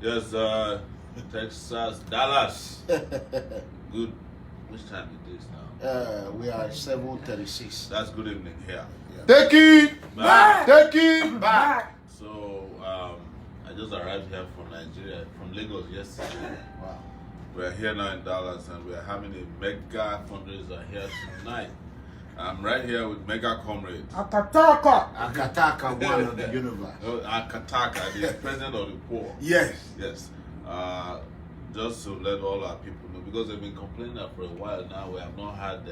Yes, Texas, Dallas. Good. Which time it is now? We are 7:36. That's good evening here. Yeah. Take it Back. Take it back. So, I just arrived here from Nigeria, from Lagos yesterday. Wow. We're here now in Dallas and we're having a mega fundraiser here tonight. I'm right here with Mega Comrade. Akataka, one of the universe. Akataka, the president of the poor. Yes. Yes. Just to let all our people know, because they've been complaining that for a while now, we have not had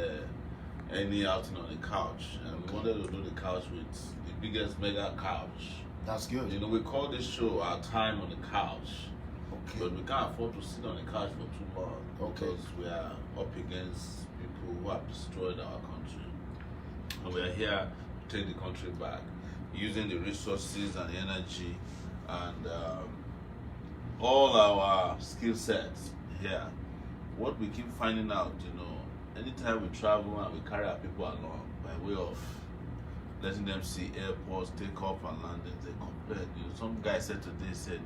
any outing on the couch. And we wanted to do the couch with the biggest mega couch. That's good. You know, we call this show Our Time on the Couch. Okay. But we can't afford to sit on the couch for too long. Okay. Because we are up against people who have destroyed our country. And we are here to take the country back, using the resources and the energy and all our skill sets here. What we keep finding out, you know, anytime we travel and we carry our people along by way of letting them see airports, take off and landings, they complain. You know, some guy said today,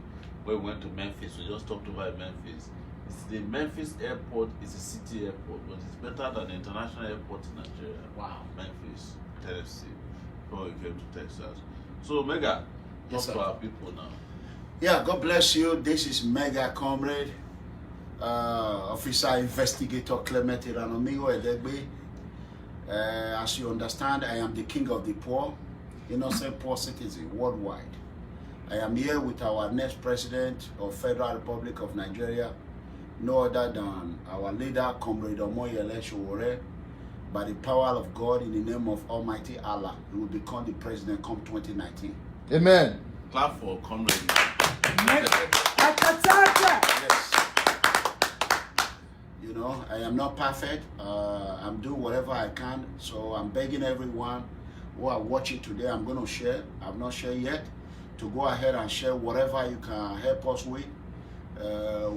when we went to Memphis, we just stopped over at Memphis. It's the Memphis airport is a city airport, but it's better than the international airport in Nigeria. Wow. Memphis, Tennessee, before we came to Texas. So, Mega, Yes, talk sir. to our people now. Yeah, God bless you. This is Mega Comrade, Officer Investigator Clement Iranomigo Edegbe. As you understand, I am the king of the poor, innocent poor citizen worldwide. I am here with our next president of Federal Republic of Nigeria, no other than our leader, Comrade Omoyele Sowore. By the power of God, in the name of Almighty Allah, he will become the president come 2019. Amen. Clap for Comrade. Yes. You know, I am not perfect. I'm doing whatever I can. So I'm begging everyone who are watching today, I'm going to share. I've not shared yet. To go ahead and share whatever you can help us with.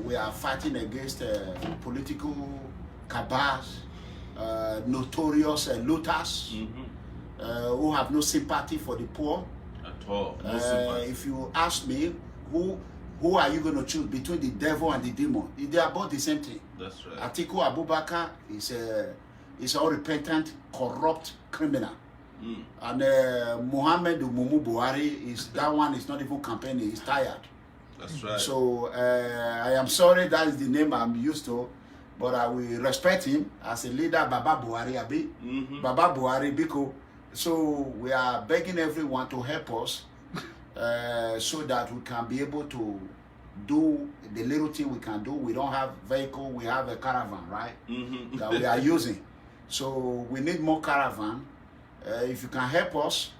We are fighting against political cabals, notorious looters, who have no sympathy for the poor. At all. No sympathy. If you ask me, who are you going to choose between the devil and the demon? They are both the same thing. That's right. Atiku Abubakar is an unrepentant, corrupt criminal. And Muhammad Mumu Buhari that one is not even campaigning, he's tired. That's right. So I am sorry that is the name I'm used to, but I will respect him as a leader, Baba Buhari Abi. Baba Buhari Biko. So we are begging everyone to help us so that we can be able to do the little thing we can do. We don't have vehicle, we have a caravan, right? That we are using. So we need more caravan. If you can help us,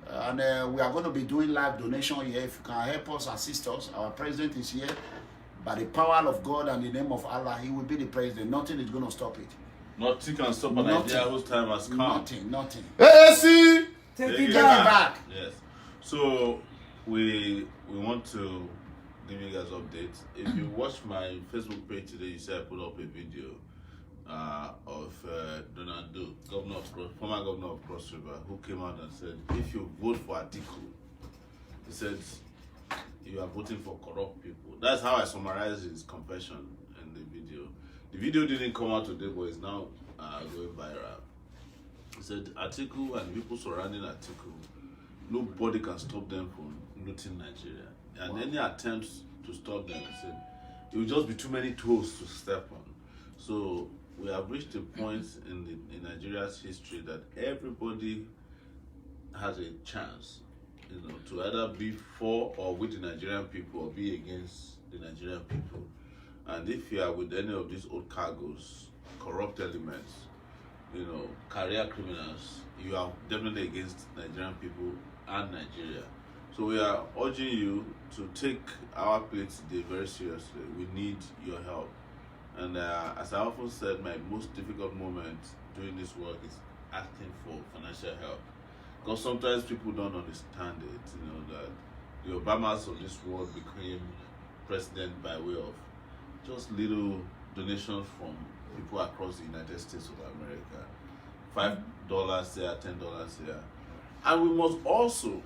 and we are going to be doing live donation here. If you can help us, assist us, our president is here. By the power of God and the name of Allah, he will be the president. Nothing is going to stop it. Nothing can stop an idea whose time has come. Nothing. Hey, see. Take it back. Yes. So we want to give you guys updates. If you watch my Facebook page today, you see I put up a video of Donald Duke, former governor of Cross River, who came out and said, if you vote for Atiku, he said, you are voting for corrupt people. That's how I summarized his confession in the video. The video didn't come out today, but it's now going viral. He said, Atiku and the people surrounding Atiku, nobody can stop them from looting Nigeria. And any attempts to stop them, he said, it will just be too many toes to step on. So we have reached a point in Nigeria's history that everybody has a chance, you know, to either be for or with the Nigerian people or be against the Nigerian people. And if you are with any of these old cargoes, corrupt elements, you know, career criminals, you are definitely against Nigerian people and Nigeria. So we are urging you to take our place today very seriously. We need your help. And as I often said, my most difficult moment doing this work is asking for financial help. Because sometimes people don't understand it, you know, that the Obamas of this world became president by way of just little donations from people across the United States of America. $5 here, $10 here. And we must also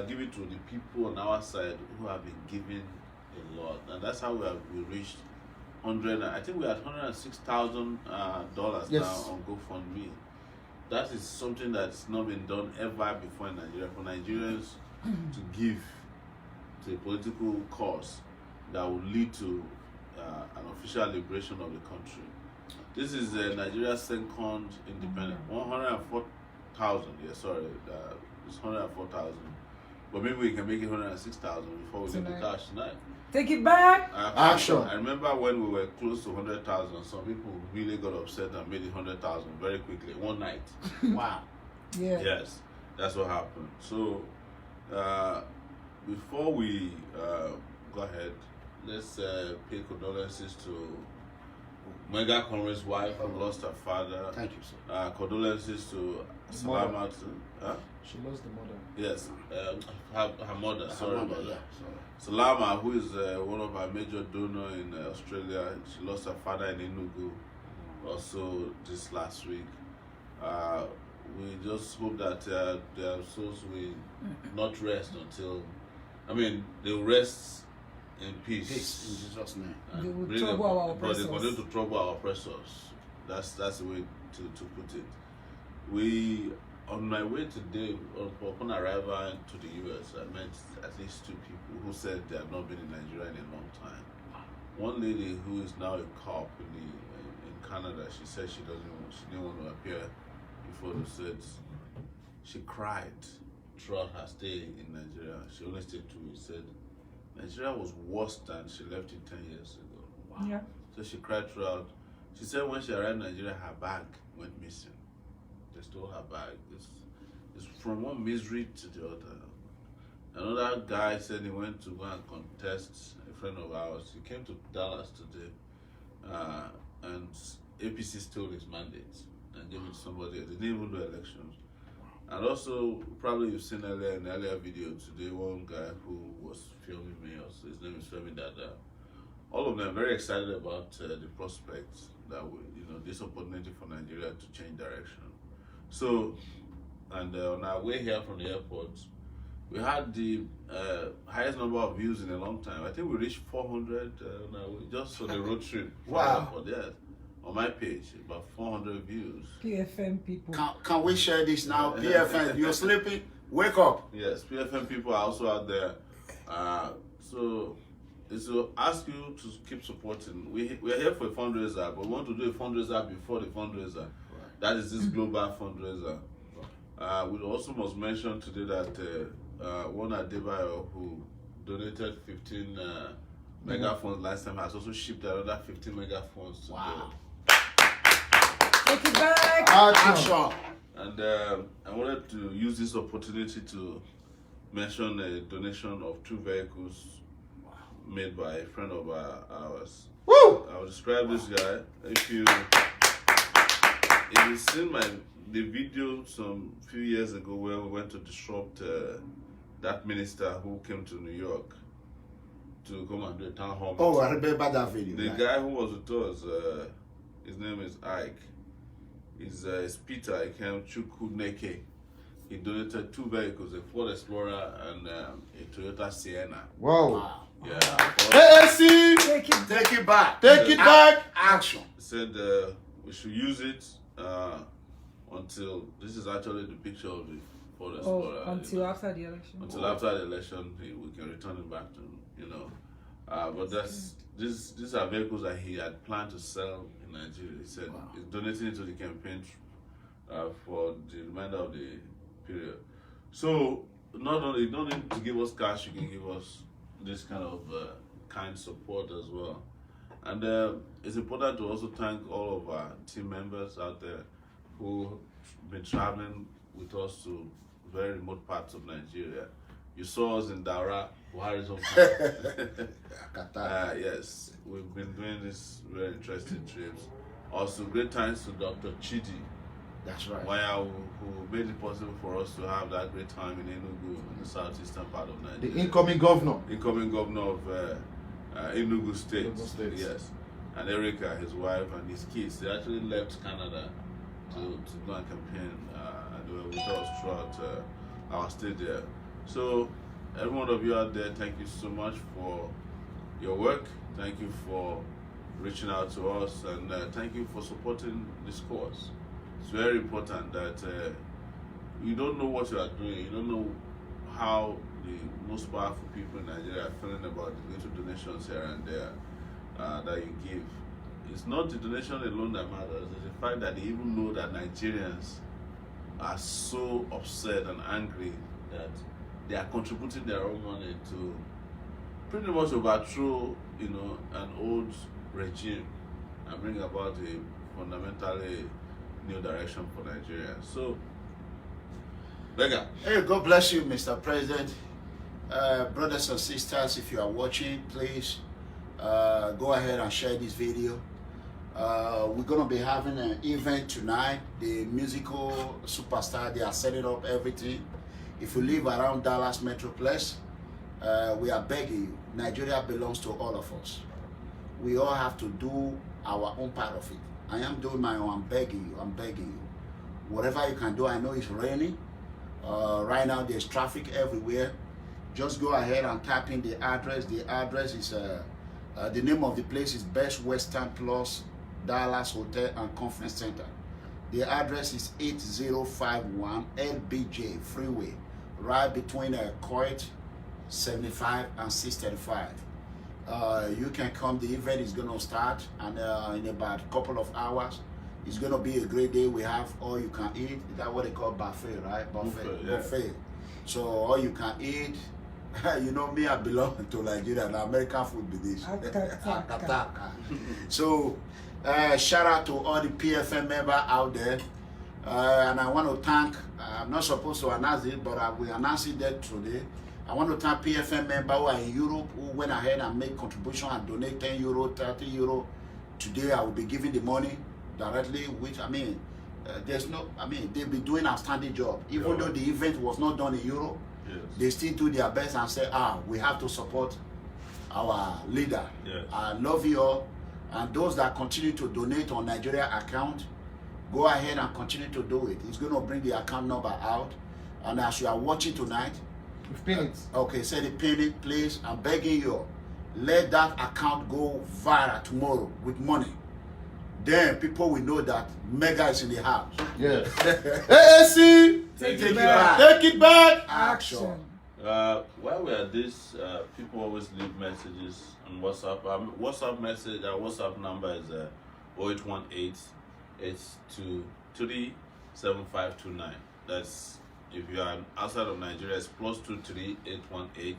give it to the people on our side who have been given a lot, and that's how we reached 100. I think we had $106,000 Yes. now on GoFundMe. That is something that's not been done ever before in Nigeria. For Nigerians to give to a political cause that will lead to an official liberation of the country. This is Nigeria's second independent. 104,000. Yeah, sorry, it's 104,000. But maybe we can make it 106,000 before we get the cash tonight. Take it back. Action. I remember when we were close to 100,000, some people really got upset and made it 100,000 very quickly, one night. Wow. Yeah. Yes, that's what happened. So, before we go ahead, let's pay condolences to Mega Comrade's wife who lost her father. Thank you, sir. Condolences to Salama. She lost the mother. Yes, her mother. Sorry about Yeah, that. sorry. Salama, who is one of our major donors in Australia, she lost her father in Enugu also this last week. We just hope that their souls will not rest until, they'll rest in peace. Peace in Jesus' name. And They will bring trouble them- our But they oppressors. continue to trouble our oppressors. That's the way to put it. We, on my way today, upon arrival to the US, I met at least two people who said they had not been in Nigeria in a long time. One lady who is now a cop in Canada, she said she didn't want to appear before the States. She cried throughout her stay in Nigeria. She only stayed 2 weeks. Said Nigeria was worse than she left it 10 years ago. Yeah. So she cried throughout. She said when she arrived in Nigeria, her bag went missing. They stole her bag. It's from one misery to the other. Another guy said he went to go and contest a friend of ours. He came to Dallas today, and APC stole his mandate and gave it to somebody else. They didn't even do elections. And also, probably you've seen in an earlier video today, one guy who was filming me, also, his name is Femi Dada. All of them very excited about the prospects that this opportunity for Nigeria to change direction. So, and on our way here from the airport, we had the highest number of views in a long time. I think we reached 400 on our way, just for the road trip. Wow. For that. On my page, about 400 views. PFM people. Can we share this now? PFN, you're sleeping? Wake up. Yes, PFM people are also out there. So it's to ask you to keep supporting. We're here for a fundraiser, but we want to do a fundraiser before the fundraiser. Right. That is this global fundraiser. We also must mention today that one Adebayo who donated 15 megaphones last time has also shipped another 15 megaphones today. Wow. Take it back. Action. And I wanted to use this opportunity to mention a donation of 2 vehicles made by a friend of ours. Woo! I'll describe this guy. If you've seen the video some few years ago where we went to disrupt that minister who came to New York to come and do a town hall. Oh, I remember that video. The guy who was with us, his name is Ike. He's Peter Ikem Chukwuneke. He donated 2 vehicles, a Ford Explorer and a Toyota Sienna. Wow. Wow. Yeah. AAC! Take it back. Take it back. Action. He said we should use it until, this is actually the picture of the Ford Explorer. Until after the election. Until after the election, we can return it back to him, But these are vehicles that he had planned to sell in Nigeria. He said he's donating it to the campaign for the remainder of the period. So not only you don't need to give us cash, you can give us this kind of kind support as well. And it's important to also thank all of our team members out there who have been traveling with us to very remote parts of Nigeria. You saw us in Daura, Buhari's hometown. Yes, we've been doing this very interesting trips. Also, great thanks to Dr. Chidi. That's right. Waya, who made it possible for us to have that great time in Enugu, in the southeastern part of Nigeria. The incoming governor. Incoming governor of Enugu State. Enugu State. Yes. And Erica, his wife, and his kids, they actually left Canada to go and campaign, and they were with us throughout our stay there. So, every one of you out there, thank you so much for your work. Thank you for reaching out to us, and thank you for supporting this cause. It's very important that you don't know what you are doing. You don't know how the most powerful people in Nigeria are feeling about the little donations here and there that you give. It's not the donation alone that matters. It's the fact that they even know that Nigerians are so upset and angry that they are contributing their own money to pretty much overthrow, an old regime and bring about a fundamentally new direction for Nigeria. So, Mega. Hey, God bless you, Mr. President. Brothers and sisters, if you are watching, please go ahead and share this video. We're going to be having an event tonight. The musical superstar, they are setting up everything. If you live around Dallas Metroplex, we are begging you. Nigeria belongs to all of us. We all have to do our own part of it. I am doing my own. I'm begging you. I'm begging you. Whatever you can do. I know it's raining. Right now there's traffic everywhere. Just go ahead and type in the address. The address is the name of the place is Best Western Plus Dallas Hotel and Conference Center. The address is 8051 LBJ Freeway, right between Coit 75 and 635. You can come. The event is going to start, and in about a couple of hours, it's going to be a great day. We have all you can eat. Is that what they call buffet, right? Buffet. Yeah. Buffet. So all you can eat. You know me, I belong to Nigeria, and American food be this. Akataka. So shout out to all the PFM members out there. And I want to thank, I'm not supposed to announce it, but I will announce it there today. I want to thank PFM members who are in Europe, who went ahead and made contribution and donate 10 euro, 30 euro. Today I will be giving the money directly, which they've been doing a outstanding job. Even though the event was not done in Europe, Yes. they still do their best and say, we have to support our leader. Yes. I love you all. And those that continue to donate on Nigeria account, go ahead and continue to do it. It's going to bring the account number out. And as you are watching tonight, We've pinned it. okay, say the pin it, please. I'm begging you, let that account go viral tomorrow with money. Then people will know that Mega is in the house. Yes. AAC! Take it it back. back. Take it back! Action. While we're at this, people always leave messages on WhatsApp. WhatsApp message, our WhatsApp number is 0818 823 7529. That's if you are outside of Nigeria, it's +23 818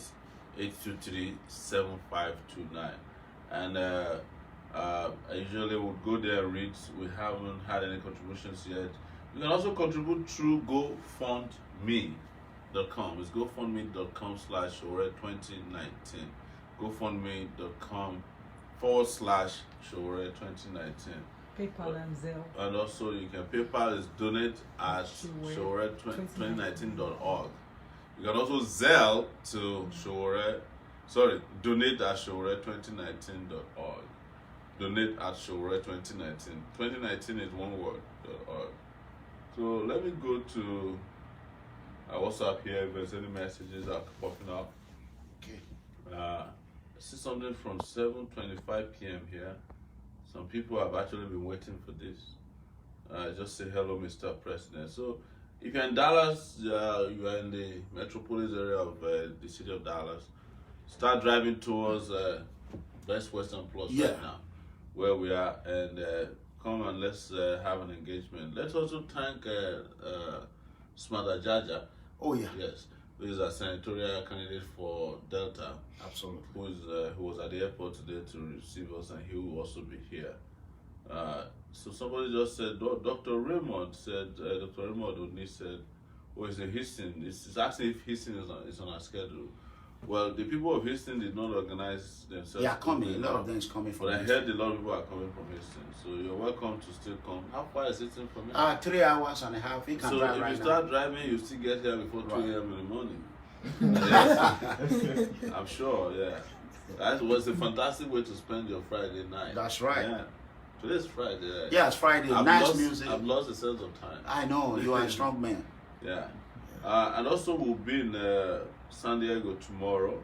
823 7529. And I usually would go there and read. We haven't had any contributions yet. You can also contribute through GoFundMe.com. It's GoFundMe.com/Sowore2019. GoFundMe.com/Sowore2019. PayPal and Zelle. And also you can PayPal is donate@Sowore2019.org. You can also Zelle to donate@Sowore2019.org. Donate@Sowore2019. 2019 is one word, .org. So let me go to WhatsApp here if there's any messages that are popping up. Okay. I see something from 7:25 p.m. here. Some people have actually been waiting for this. Just say hello, Mr. President. So if you're in Dallas, you are in the metropolis area of the city of Dallas, start driving towards Best Western Plus right now, where we are, and come and let's have an engagement. Let's also thank Smada Jaja. Oh yeah. Yes, who is a senatorial candidate for Delta, Absolutely. who was at the airport today to receive us, and he will also be here. So somebody just said, Dr. Raymond said, Dr. Raymond Odni said, he's in Houston. It's asking if Houston is on our schedule. Well, the people of Houston did not organize themselves. They are coming. A lot of them is coming from But I Houston. heard a lot of people are coming from Houston. So you're welcome to still come. How far is it from here? 3 hours and a half. You can So drive if right you now. start driving, you still get here before 2 Right. a.m. in the morning. Yes. I'm sure, yeah. That was a fantastic way to spend your Friday night. That's right. Yeah. Today's Friday. Yeah, it's Friday. I've Nice lost, music. I've lost the sense of time. I know you are a strong man. Yeah. And also we'll be in San Diego tomorrow.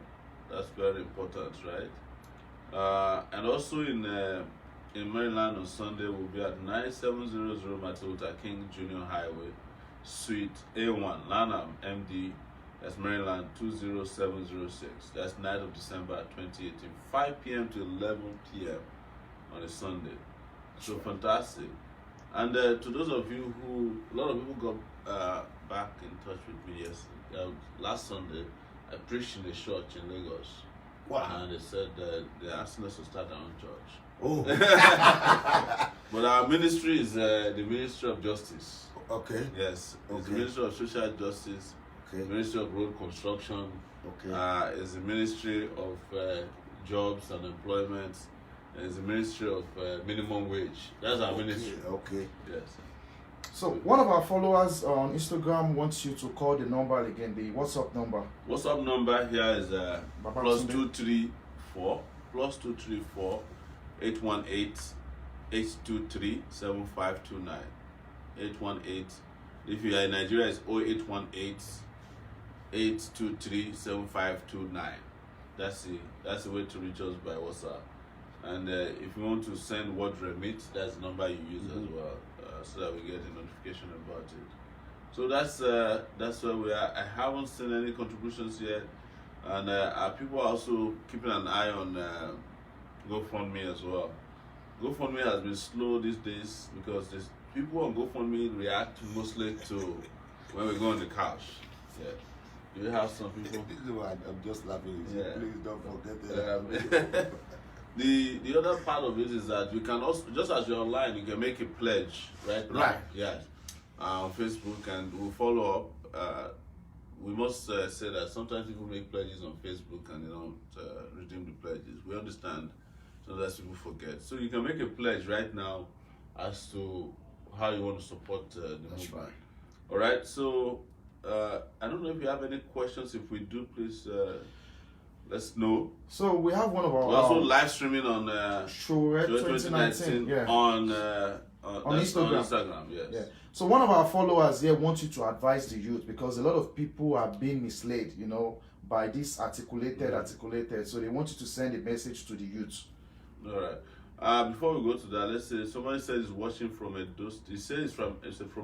That's very important, right? And also in Maryland on Sunday, we'll be at 9700 Martin Luther King Jr. Highway, Suite A1, Lanham, MD. That's Maryland 20706. That's 9th of December 2018, 5 p.m. to 11 p.m. on a Sunday. So fantastic. And to those of you who, a lot of people got back in touch with me yesterday. Last Sunday, I preached in a church in Lagos. Wow. And they said they're asking us to start our own church. Oh. But our ministry is the Ministry of Justice. Okay. Yes. It's Okay. the Ministry of Social Justice, Okay. Ministry of Road Construction. Okay. It's the Ministry of Jobs and Employment. It's the Ministry of Minimum Wage. That's our ministry. Okay. Yes. So one of our followers on Instagram wants you to call the number again, the WhatsApp number. WhatsApp number here is Baba plus Sunday. 234 818 823 7529 818. If you are in Nigeria, it's 0818 823 7529. That's the way to reach us by WhatsApp. And if you want to send word remit, that's the number you use as well, so that we get a notification about it. So that's where we are. I haven't seen any contributions yet, and people are also keeping an eye on GoFundMe as well. GoFundMe has been slow these days because people on GoFundMe react mostly to when we go on the couch. Yeah. Do you have some people? I'm just laughing. Yeah. Please don't forget that. The other part of it is that you can also, just as you're online, you can make a pledge right now. Right. Yeah. On Facebook, and we'll follow up. We must say that sometimes people make pledges on Facebook and they don't redeem the pledges. We understand. Sometimes people forget. So you can make a pledge right now as to how you want to support the movement. Right. All right. So I don't know if you have any questions. If we do, please let's know. So we have one of our We're also live streaming on Sowore 2019 on Instagram. Yes. Yeah. So one of our followers here wants you to advise the youth, because a lot of people are being misled, by this articulated. So they want you to send a message to the youth. All right. Before we go to that, let's say somebody says he's watching from Edo State. He says he's from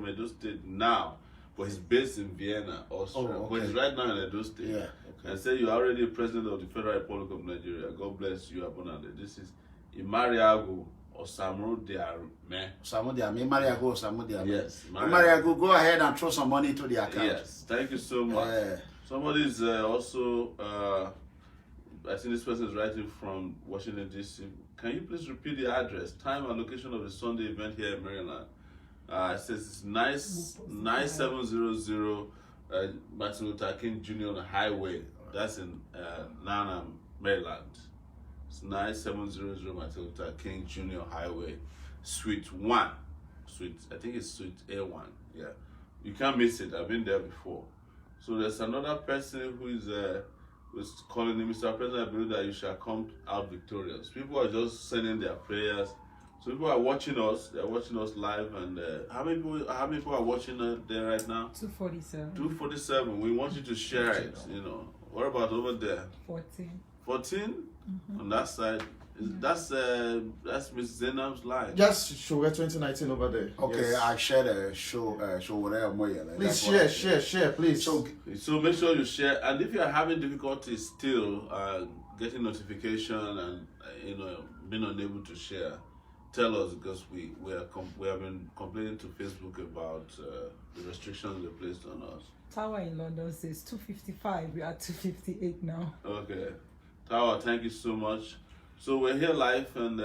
Edo State now, but he's based in Vienna, Austria. Oh, okay. But he's right now in Edo State. Yeah. And say you're already president of the Federal Republic of Nigeria. God bless you abundantly. This is Imariago Osamro Diarme. Samudiame, Mariago, Samudiame. Yes. Mariago, go ahead and throw some money to the account. Yes. Thank you so much. Somebody is also, I think this person is writing from Washington, D.C. Can you please repeat the address, time, and location of the Sunday event here in Maryland? It says it's 9700 Martin Luther King Jr. on the highway. That's in Lanham, Maryland. It's 9700 Martin Luther King Jr. Highway, Suite 1. I think it's Suite A1. Yeah. You can't miss it. I've been there before. So there's another person who is who's calling him, Mr. President, I believe that you shall come out victorious. People are just sending their prayers. So people are watching us. They're watching us live. And how many people are watching there right now? 247. 247. We want you to share it. What about over there? 14. 14 on that side. That's Miss Zainab's line. Just Sowore 2019 over there. Okay, Yes. I share the show. Please share, please. So make sure you share. And if you are having difficulty still getting notification and being unable to share, tell us, because we have been complaining to Facebook about the restrictions they placed on us. Tower in London says 255. We are 258 now. Okay, Tower, thank you so much. So we're here live, and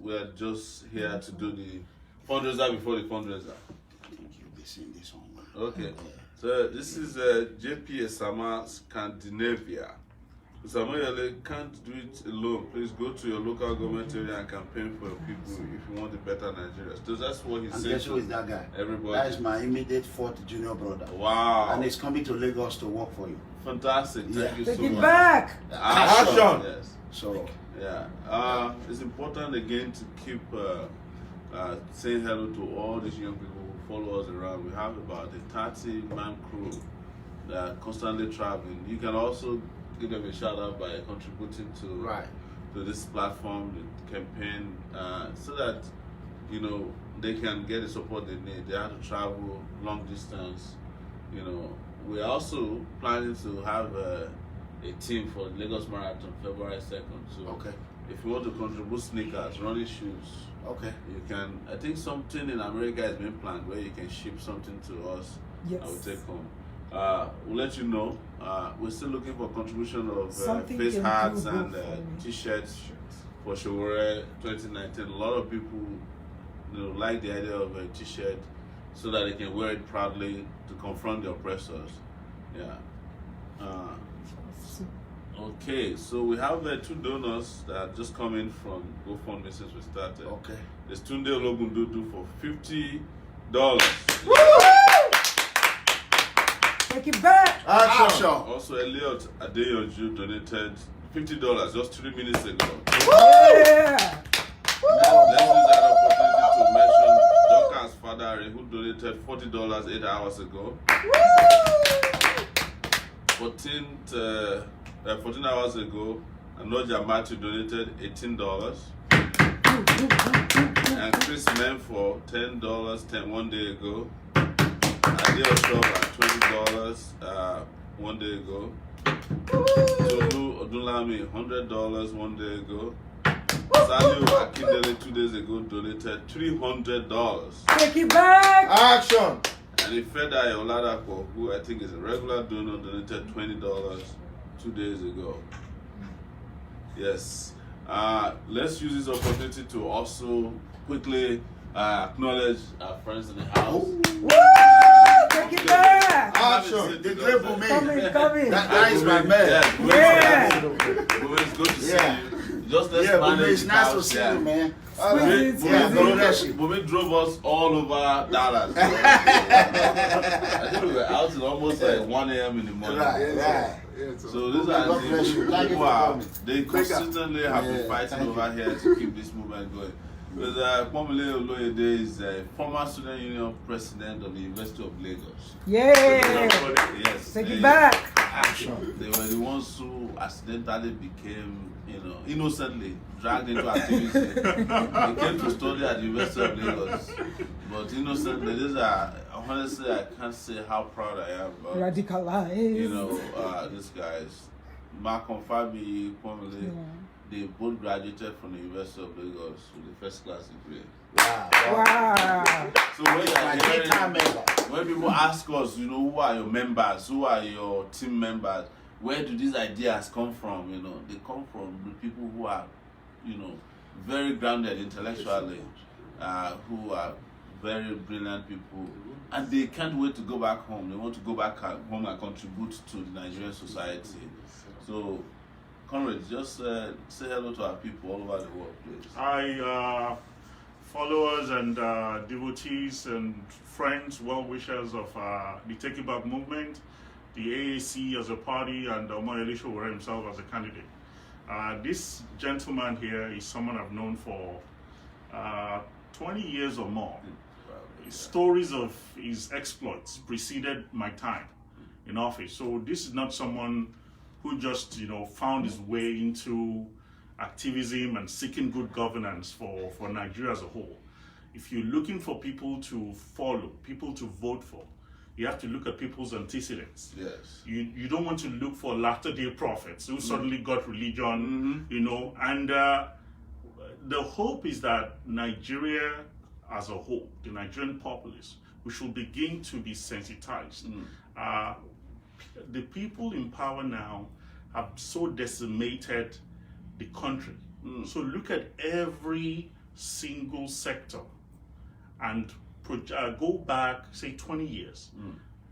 we're just here to do the fundraiser before the fundraiser. You'll be seeing this one. Okay. So this is JP Esama Scandinavia. Samuel can't do it alone. Please go to your local government area and campaign for your people if you want a better Nigeria. So that's what he And said. guess who is that guy? Everybody. That is my immediate fourth junior brother. Wow. And he's coming to Lagos to work for you. Fantastic. Thank you Take so it much. back. Action. Yes. So, Yeah. It's important again to keep saying hello to all these young people who follow us around. We have about a 30-man crew that are constantly traveling. You can also give them a shout out by contributing to right. to this platform, the campaign, so that they can get the support they need. They have to travel long distance. We're also planning to have a team for Lagos Marathon February 2nd. So Okay. if you want to contribute sneakers, running shoes, Okay. you can. I think something in America has been planned where you can ship something to us. Yes. I will take home. We'll let you know. We're still looking for contribution of Something face can hats do and good for me. t-shirts for Sowore 2019. A lot of people like the idea of a t-shirt so that they can wear it proudly to confront the oppressors. Yeah. Okay, so we have 2 donors that just come in from GoFundMe since we started. Okay. There's Tunde Ologundudu for $50. Take it back. Action. Also, Elliot Adeyoju donated $50 just 3 minutes ago. Yeah. Let's use that opportunity to mention Dorcas Fadari, who donated $40 8 hours ago. 14 hours ago, Anoja Matthew donated $18. And Chris Menfor, $10 1 day ago. Adele Oshova, $20 1 day ago. Tolu Odunlami, $100 1 day ago. Samuel Akindele 2 days ago donated $300. Take it back. Action. And Ifeda Oladapo, who I think is a regular donor, donated $20 2 days ago. Yes. Let's use this opportunity to also quickly acknowledge our friends in the house. Woo! Take it back. Action. The great Bumi. Come in. That is my man. Yeah. It's good to see Yeah. you. Just let's Yeah, manage Bumi, it's the nice to house, see yeah. you, man. Squeeze it, Yeah, squeeze it. Bumi drove us all over Dallas. I think we were out till almost like 1 a.m. in the morning. Right. So these God are bless you. the Thank you people for are, coming. they consistently have been Yeah, fighting thank over here to keep this movement going. Because Pomile Oloyede is a former student union president of the University of Lagos. Yeah. Yes. Take it back. They were the ones who accidentally became, innocently dragged into activism. They came to study at the University of Lagos. But innocently, honestly, I can't say how proud I am about, Radicalized. these guys. Malcolm Fabi, Pomile, they both graduated from the University of Lagos with the first class degree. Wow. So when you are My hearing, daytime member. when people ask us, who are your members, who are your team members, where do these ideas come from? They come from the people who are, very grounded intellectually, who are very brilliant people, and they can't wait to go back home. They want to go back home and contribute to the Nigerian society. So, Comrade, just say hello to our people all over the world, please. Hi, followers and devotees and friends, well-wishers of the Take It Back movement, the AAC as a party, and Omoyele Sowore himself as a candidate. This gentleman here is someone I've known for 20 years or more. Stories of his exploits preceded my time in office. So this is not someone who just, found his way into activism and seeking good governance for Nigeria as a whole. If you're looking for people to follow, people to vote for, you have to look at people's antecedents. Yes. You don't want to look for latter-day prophets who suddenly got religion, and the hope is that Nigeria as a whole, the Nigerian populace, we should begin to be sensitized. The people in power now have so decimated the country. So look at every single sector and go back, say, 20 years.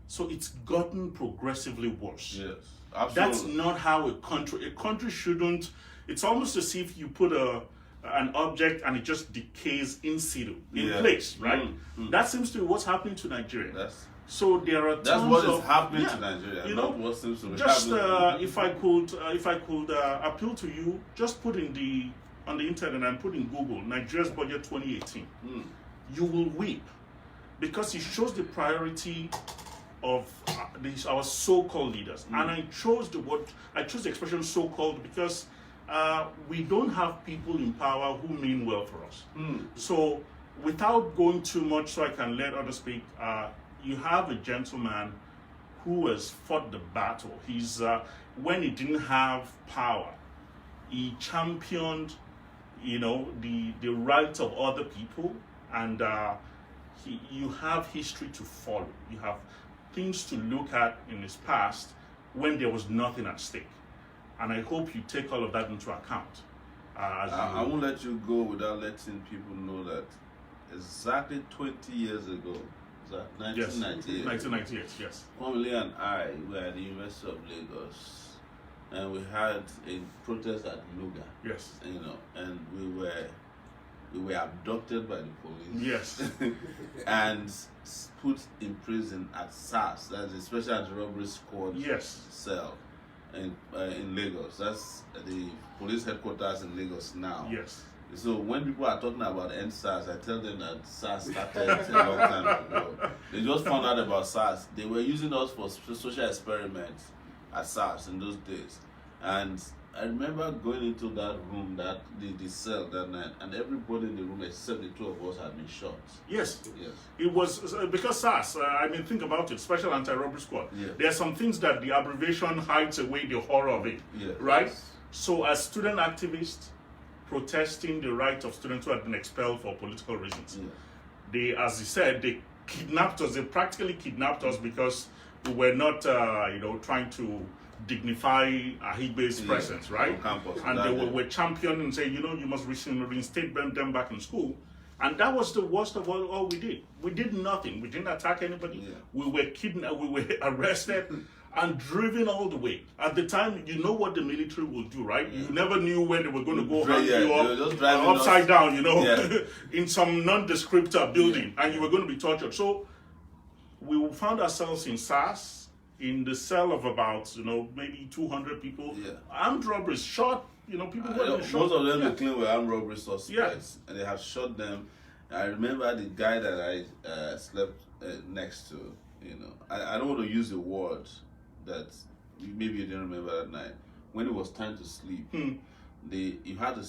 So it's gotten progressively worse. Yes, absolutely. That's not how a country shouldn't. It's almost as if you put an object and it just decays in situ, in place, right? That seems to be what's happening to Nigeria. So there are That's tons what is of, happening to Nigeria, not what seems to be just happening. if I could appeal to you, just put on the internet and put in Google Nigeria's budget 2018. You will weep because it shows the priority of our so-called leaders. And I chose the expression so-called because we don't have people in power who mean well for us. So without going too much so I can let others speak, you have a gentleman who has fought the battle. He's when he didn't have power, he championed, the rights of other people, and you have history to follow. You have things to look at in his past when there was nothing at stake. And I hope you take all of that into account. I won't let you go without letting people know that exactly 20 years ago, 1998. 1998, yes. Kwamile and I were at the University of Lagos, and we had a protest at Luga. Yes. And we were abducted by the police. Yes. And put in prison at SARS, that's the Special Anti-Robbery Squad cell in Lagos. That's the police headquarters in Lagos now. Yes. So when people are talking about SARS, I tell them that SARS started a long time ago. They just found out about SARS. They were using us for social experiments at SARS in those days. And I remember going into that room, the cell that night, and everybody in the room except the two of us had been shot. Yes. Yes. It was because SARS, think about it, Special Anti-Robbery Squad. Yeah. There are some things that the abbreviation hides away the horror of it. Yeah. Right? So as student activists protesting the right of students who had been expelled for political reasons, they, as you said, they kidnapped us. They practically kidnapped us because we were not, trying to dignify Ahigbe's presence, right? Campus, and they were championing and saying, you must reinstate them back in school. And that was the worst of all we did. We did nothing. We didn't attack anybody. Yeah. We were kidnapped. We were arrested and driven all the way. At the time, you know what the military will do, right? You never knew when they were going to go hang you up upside down, in some nondescript building, and you were going to be tortured. So we found ourselves in SARS, in the cell of about, maybe 200 people. Yeah. Armed robberies, shot, people were shot. Most of them they claim were armed robbery suspects, and they have shot them. I remember the guy that I slept next to, I don't want to use the word that maybe you didn't remember that night. When it was time to sleep, you had to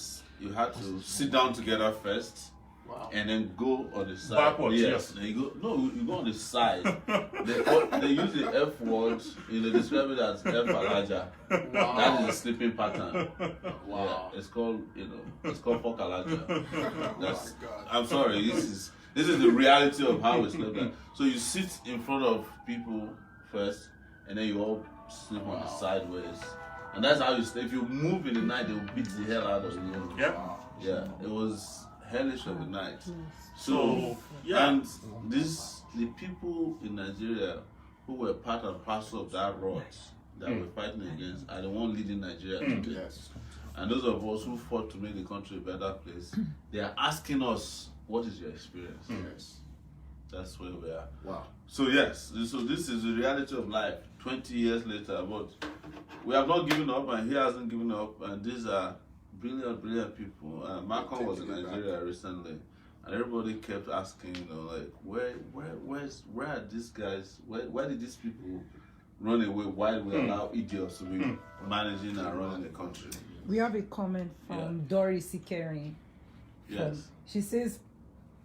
sit down together first. Wow. And then go on the side. Backwards, yes. And you go on the side. they use the F word, describe it as F alaja. Wow. That is a sleeping pattern. Wow. Yeah, it's called fuck alaja. I'm sorry, this is the reality of how we sleep. So you sit in front of people first, and then you all sleep on the sideways. And that's how you sleep. If you move in the night, they will beat the hell out of you. Yeah. Yeah. It was hellish of the night. So and the people in Nigeria who were part and parcel of that rot that we're fighting against are the one leading Nigeria today. Yes. And those of us who fought to make the country a better place, they are asking us, what is your experience? Yes. That's where we are. Wow. So yes, so this is the reality of life 20 years later, but we have not given up, and he hasn't given up, and these are brilliant people. Malcolm was in Nigeria recently, and everybody kept asking, where are these guys? Why did these people run away? Why did we allow idiots to be managing and running the country? We have a comment from Doris Ikering. Yes. She says,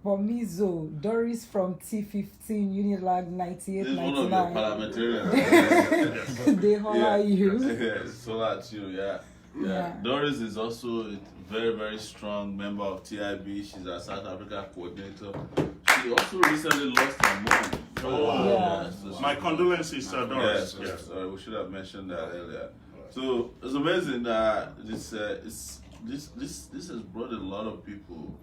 Pomizo, Doris from T15 Unilag 9899. This is one of your parliamentarians. They holler you. Yes, so that's you, yeah. Doris is also a very, very strong member of TIB. She's a South Africa coordinator. She also recently lost her mom. So my condolences, Doris. Yes. We should have mentioned that earlier. So it's amazing that this has brought a lot of people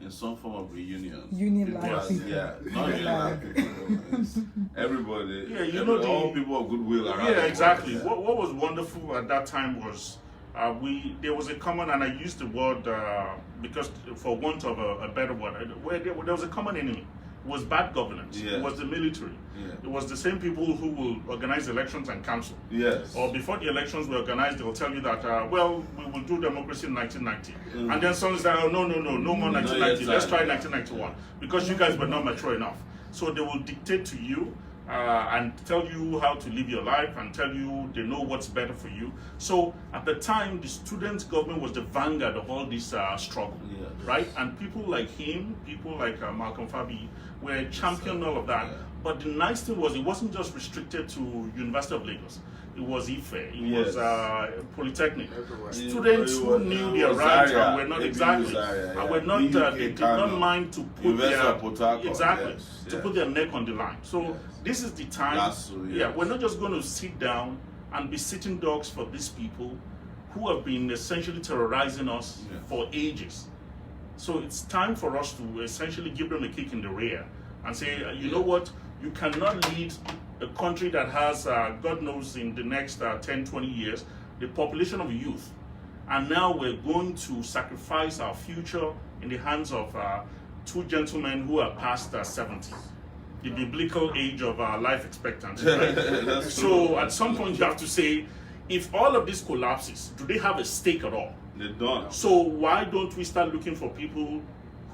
in some form of reunion. Unilag people. Not Unilag people. Everybody. Yeah, all people of goodwill around. Yeah, exactly. What was wonderful at that time was there was a common, and I used the word because for want of a better word, where there was a common enemy. It was bad governance. Yes. It was the military. Yeah. It was the same people who will organize elections and cancel. Yes. Or before the elections were organized, they'll tell you that, we will do democracy in 1990. And then someone's like, no more 1990. Let's try 1991. Because you guys were not mature enough. So they will dictate to you and tell you how to live your life and tell you they know what's better for you. So at the time, the student government was the vanguard of all this struggle, right? And people like him, people like Malcolm Fabi, were championing all of that. But the nice thing was, it wasn't just restricted to University of Lagos. It was Ife, it was Polytechnic. Students who knew their rights and were not they did not mind to put to put their neck on the line. So this is the time. We're not just going to sit down and be sitting dogs for these people who have been essentially terrorizing us for ages. So it's time for us to essentially give them a kick in the rear and say, you know what, you cannot lead a country that has, God knows, in the next 10, 20 years, the population of youth. And now we're going to sacrifice our future in the hands of two gentlemen who are past 70. The biblical age of life expectancy. Right? So at some point you have to say, if all of this collapses, do they have a stake at all? They don't. So why don't we start looking for people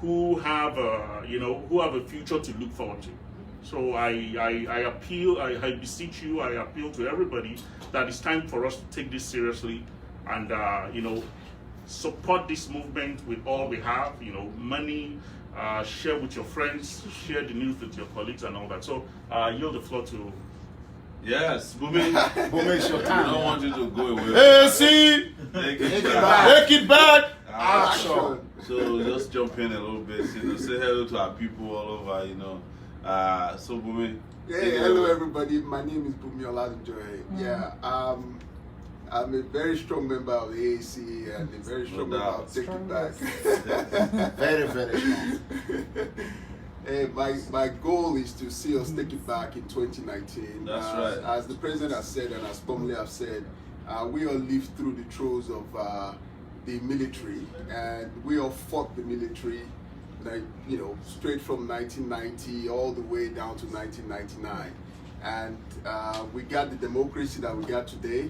who have, who have a future to look forward to? So I appeal, I beseech you, I appeal to everybody that it's time for us to take this seriously and, support this movement with all we have, money, share with your friends, share the news with your colleagues and all that. So I yield the floor to... Yes, Bumi, it's your time. I don't want you to go away. Hey, see, Take it back. Action. So just jump in a little bit, say hello to our people all over, So Bumi. Hey, hello everybody. My name is Bumi Olatunjoye. Yeah, I'm a very strong member of the AAC and a very strong member of Take It Back. Very, very strong. Hey, my goal is to see us take it back in 2019. That's right. As the president has said and as Pomle have said, we all lived through the throes of the military, and we all fought the military, straight from 1990 all the way down to 1999. And we got the democracy that we got today.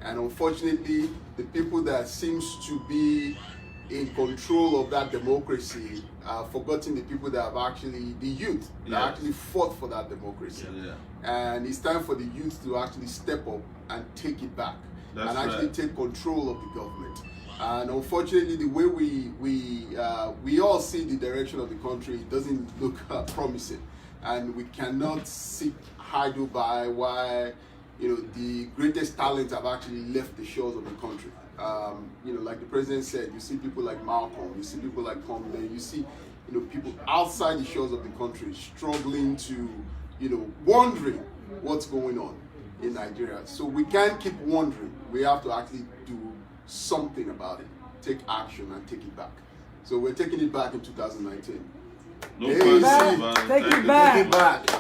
And unfortunately, the people that seems to be in control of that democracy are forgetting the people that have actually, the youth, that actually fought for that democracy. And it's time for the youth to actually step up and take it back. That's and actually take control of the government. And unfortunately, the way we all see the direction of the country, it doesn't look promising. And we cannot sit idle by while the greatest talents have actually left the shores of the country. Like the president said, you see people like Malcolm, you see people like Pomle, you see people outside the shores of the country struggling to, wondering what's going on in Nigeria. So we can't keep wondering. We have to actually do something about it. Take action and take it back. So we're taking it back in 2019. Take it back.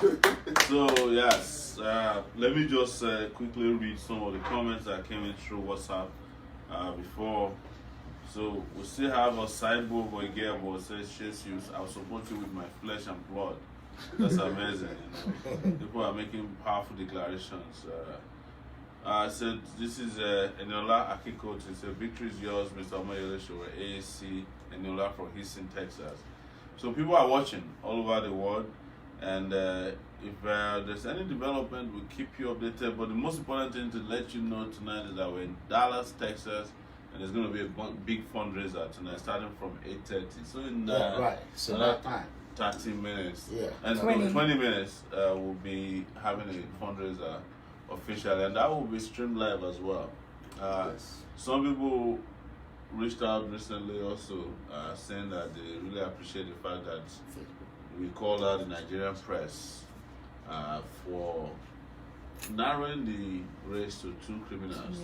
So yes, let me just quickly read some of the comments that came in through WhatsApp before. So we still have a sideboard boy again, but says Jesus, I'll support you with my flesh and blood. That's amazing. People are making powerful declarations. I said this is Eniola Akikot. It's a victory is yours, Mr. Omoyele Sowore, AAC Eniola from Houston, Texas. So people are watching all over the world, and if there's any development, we'll keep you updated. But the most important thing to let you know tonight is that we're in Dallas, Texas, and there's going to be a big fundraiser tonight, starting from 8:30. So in So that time. 30 minutes. Yeah. And 20 minutes, we'll be having a fundraiser officially, and that will be streamed live as well. Some people reached out recently also saying that they really appreciate the fact that we called out the Nigerian press for narrowing the race to two criminals.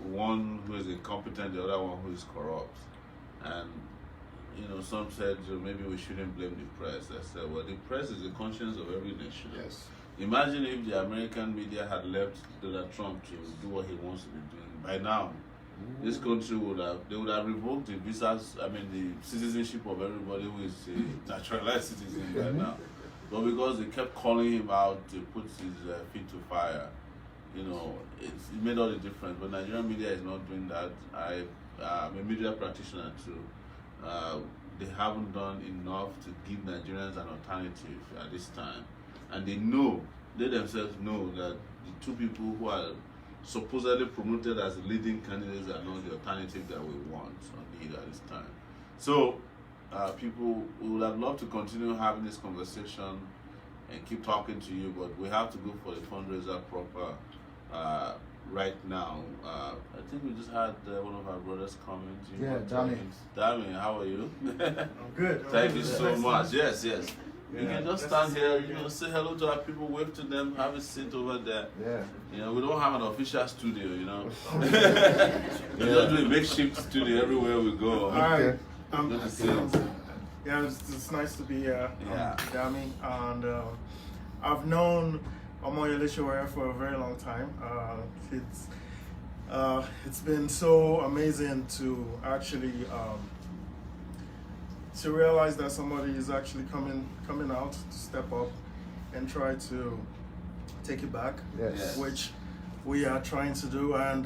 One who is incompetent, the other one who is corrupt. And some said maybe we shouldn't blame the press. I said, well, the press is the conscience of every nation. Yes. Imagine if the American media had left Donald Trump to do what he wants to be doing. By now, this country would have revoked the visas, the citizenship of everybody who is a naturalized citizen right now. But because they kept calling him out to put his feet to fire, it made all the difference. But Nigerian media is not doing that. I'm a media practitioner too. They haven't done enough to give Nigerians an alternative at this time. and they themselves know that the two people who are supposedly promoted as the leading candidates are not the alternative that we want or need at this time. So, people, we would have loved to continue having this conversation and keep talking to you, but we have to go for the fundraiser proper right now. I think we just had one of our brothers comment. Yeah, Dami. Dami, how are you? I'm good. Thank you so much. Yes. You Yeah, can just stand here, say hello to our people, wave to them, have a seat over there. Yeah. We don't have an official studio, We just do a makeshift studio everywhere we go. All right. Good to see you. Yeah, it's nice to be here. Yeah. Dami, and I've known Omoyele Sowore for a very long time. It's been so amazing to actually to realize that somebody is actually coming out to step up and try to take it back, Yes. which we are trying to do, and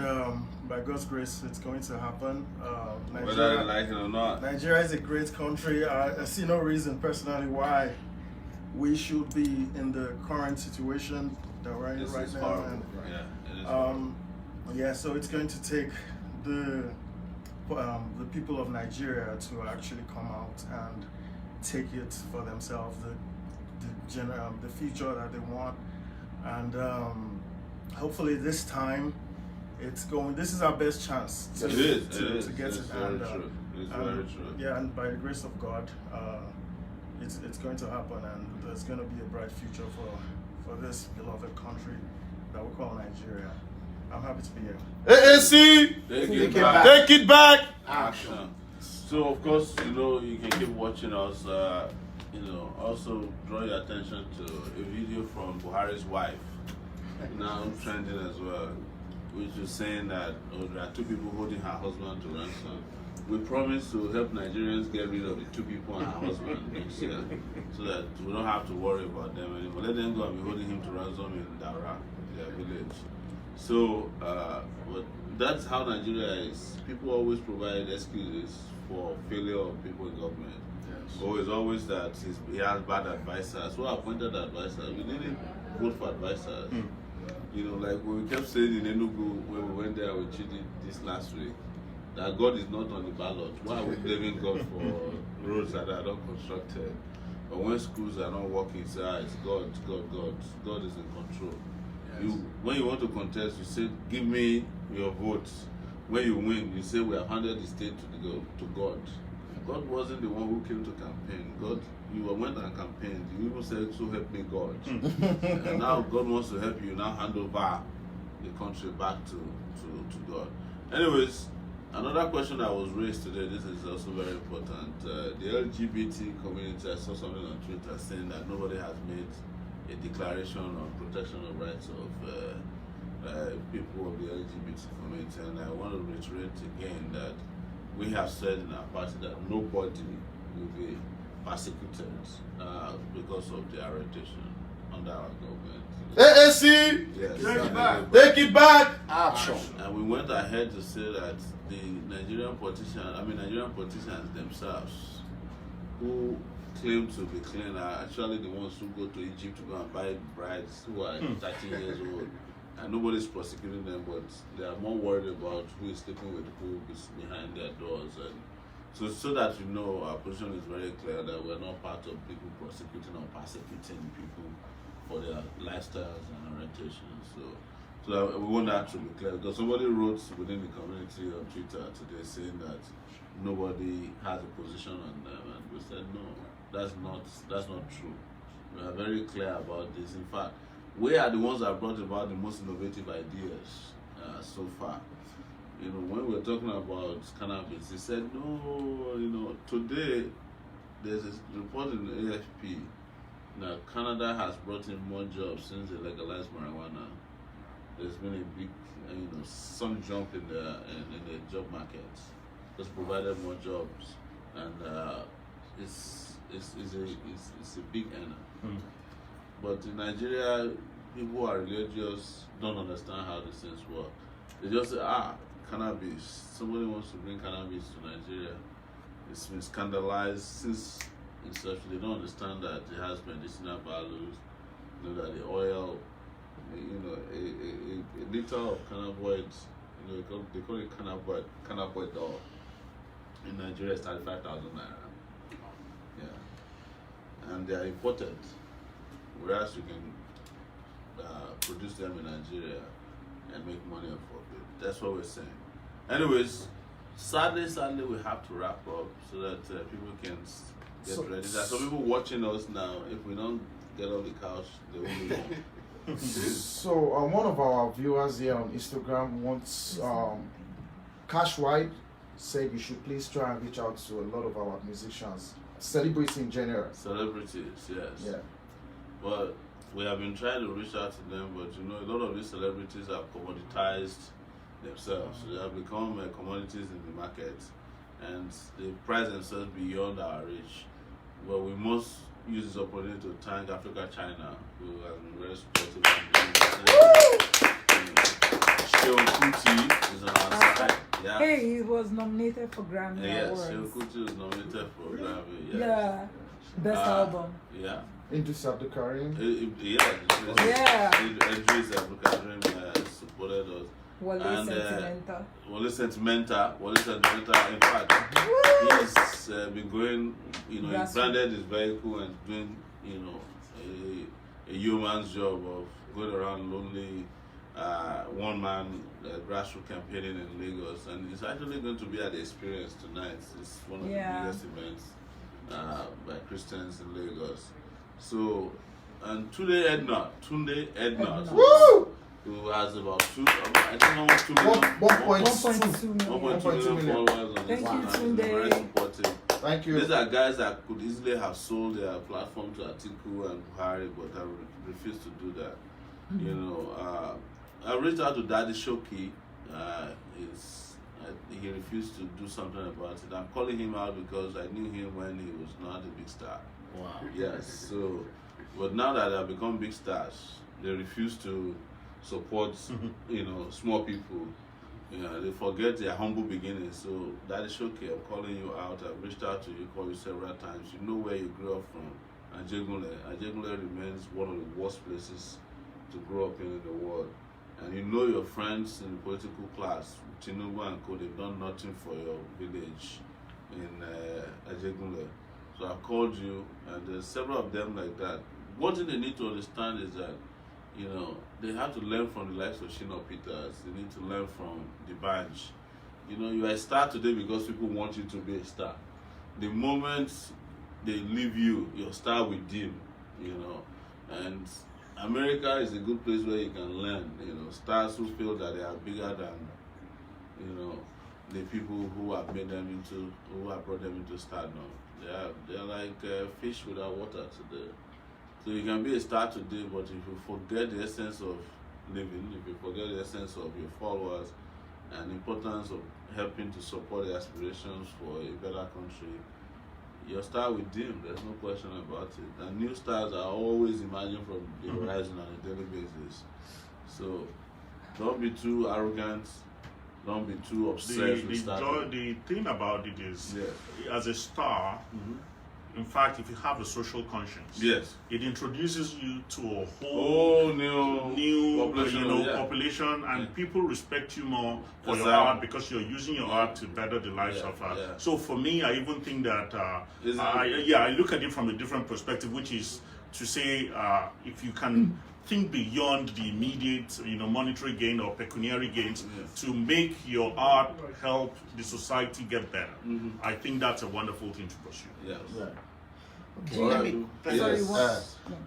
by God's grace, it's going to happen. Whether you like it or not. Nigeria is a great country. I see no reason personally why we should be in the current situation that we're in This right is now. horrible. And, Yeah, it is horrible. so it's going to take the people of Nigeria to actually come out and take it for themselves, the future that they want, and hopefully this time this is our best chance to get it. It's very true. It's very true. Yeah, and by the grace of God, it's going to happen, and there's going to be a bright future for this beloved country that we call Nigeria. I'm happy to be here. AAC! Take it back! Action. So, of course, you can keep watching us. Also draw your attention to a video from Buhari's wife, now trending as well, which is saying that there are two people holding her husband to ransom. We promise to help Nigerians get rid of the two people and her husband next year, so that we don't have to worry about them anymore. Let them go and be holding him to ransom in Dara, their village. So, but that's how Nigeria is. People always provide excuses for failure of people in government. Yes. Always that he has bad advisors. Well, appointed advisors. We didn't vote for advisors. Like when we kept saying in Enugu when we went there with Chidi this last week, that God is not on the ballot. Why are we blaming God for roads that are not constructed? But when schools are not working, it's God. God is in control. Yes. When you want to contest, you say, give me your votes. When you win, you say, we have handed the state to God. God wasn't the one who came to campaign. You went and campaigned. You even said, so help me God. And now God wants to help you. Now hand over the country back to God. Anyways, another question that was raised today, this is also very important. The LGBT community, I saw something on Twitter saying that nobody has made a declaration on protection of rights of people of the LGBT community, and I want to reiterate again that we have said in our party that nobody will be persecuted because of their orientation under our government. AAC! Yes. Take it back! Action. And we went ahead to say that the Nigerian politicians themselves, who claim to be clean, are actually the ones who go to Egypt to go and buy brides who are 30 years old. And nobody's prosecuting them, but they are more worried about who is sleeping with who is behind their doors. And so that our position is very clear that we're not part of people prosecuting or persecuting people for their lifestyles and orientations. So we want that to be clear, because somebody wrote within the community on Twitter today saying that nobody has a position on them, and we said no, that's not true. We are very clear about this. In fact, we are the ones that brought about the most innovative ideas so far. When we were talking about cannabis, he said, no, today there's a report in the AFP that Canada has brought in more jobs since they legalized marijuana. There's been a big, some jump in the job market. It's provided more jobs, and it's a big earner. But in Nigeria, people who are religious don't understand how these things work. They just say, cannabis. Somebody wants to bring cannabis to Nigeria. It's been scandalized since inception. They don't understand that it has medicinal values. You know that the oil, you know, a liter of cannabis, you know, they call it cannabis oil. In Nigeria, it's 35,000 naira. Yeah, and they are imported, whereas you can produce them in Nigeria and make money off of it. That's what we're saying. Anyways, sadly, we have to wrap up so that people can get ready. There's some people watching us now. If we don't get off the couch, they won't be home. So one of our viewers here on Instagram wants Cash White said you should please try and reach out to a lot of our musicians, celebrities in general. Celebrities, yes. Yeah. But we have been trying to reach out to them, but you know, a lot of these celebrities have commoditized themselves. So they have become commodities in the market, and they price themselves beyond our reach. But we must use this opportunity to thank Africa China, who has been very supportive. Sheon Kuti is on our side. Yeah. Hey, he was nominated for Grammy Yes, Awards. Sheon Kuti was nominated for Grammy. Yes. Yeah, best album. Yeah. Idris Abdulkarim. Idris Abdulkarim supported us. Wale Sentimental. Wale Sentimental. In fact, he's been going, you know, he branded his vehicle and doing, you know, a human's job of going around lonely, one-man grassroots campaigning in Lagos. And it's actually going to be at the Experience tonight. It's one of the biggest events by Christians in Lagos. So, and Tunde Ednut. Woo! Who has about 1.2 million followers on Thank you, Instagram. Tunde. Very supportive. Thank you. These are guys that could easily have sold their platform to Atiku and Buhari, but have refused to do that. Mm-hmm. You know, I reached out to Daddy Shoki. He refused to do something about it. I'm calling him out because I knew him when he was not a big star. Wow. Yes. So, but now that I've become big stars, they refuse to support, you know, small people. You know, they forget their humble beginnings. So that is okay. I'm calling you out. I've reached out to you, called you several times. You know where you grew up from. Ajegunle remains one of the worst places to grow up in the world. And you know your friends in the political class, Tinubu and Co, they've done nothing for your village in Ajegunle. So I called you, and there's several of them like that. One thing they need to understand is that, you know, they have to learn from the likes of Shina Peters. They need to learn from the bench. You know, you are a star today because people want you to be a star. The moment they leave you, your star will dim, you know. And America is a good place where you can learn, you know, stars who feel that they are bigger than, you know, the people who have made them into, who have brought them into stardom. They're like fish without water today. So you can be a star today, but if you forget the essence of living, if you forget the essence of your followers and the importance of helping to support the aspirations for a better country, your star will dim. There's no question about it. And new stars are always emerging from the horizon on a daily basis. So don't be too arrogant. Don't be too obsessed with stardom. The thing about it is, as a star, in fact, if you have a social conscience, it introduces you to a whole new population, and people respect you more for your art because you're using your art to better the lives of others. So for me, I even think that I look at it from a different perspective, which is to say if you can think beyond the immediate, monetary gain or pecuniary gains to make your art help the society get better. I think that's a wonderful thing to pursue. Yes. Okay.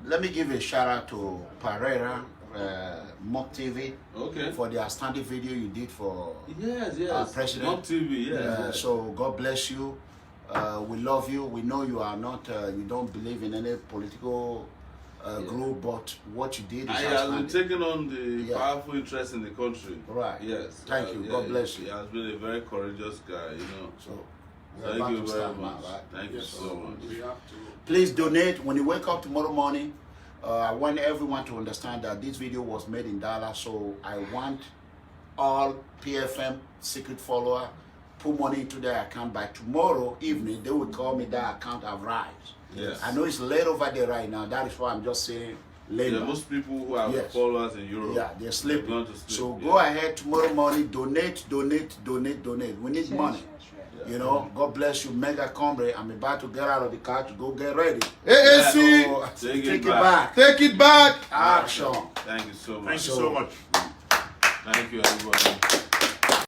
Let me give a shout out to Pereira, Mock TV, for the outstanding video you did for President. Mock TV, So God bless you. We love you. We know you are not, you don't believe in any political group, but what you did is he has been taking on the powerful interest in the country. Right. Yes. Thank you. God bless you. He has been a very courageous guy, So thank you very much. Thank you so much. Please donate when you wake up tomorrow morning. I want everyone to understand that this video was made in Dallas, so I want all PFM secret follower put money into their account by tomorrow evening. They will call me that account arrives. Yes. I know it's late over there right now. That is why I'm just saying labor. Yeah, most people who have Yes. followers in Europe. Yeah, they're sleeping. gone to sleep, So yeah. go ahead tomorrow morning, donate. We need money. Yeah. You know, God bless you, Mega Comrade. I'm about to get out of the car to go get ready. AAC, So, Take it take it back. back. take it back. Action. Thank you so much. Thank you so much. Thank you, everybody.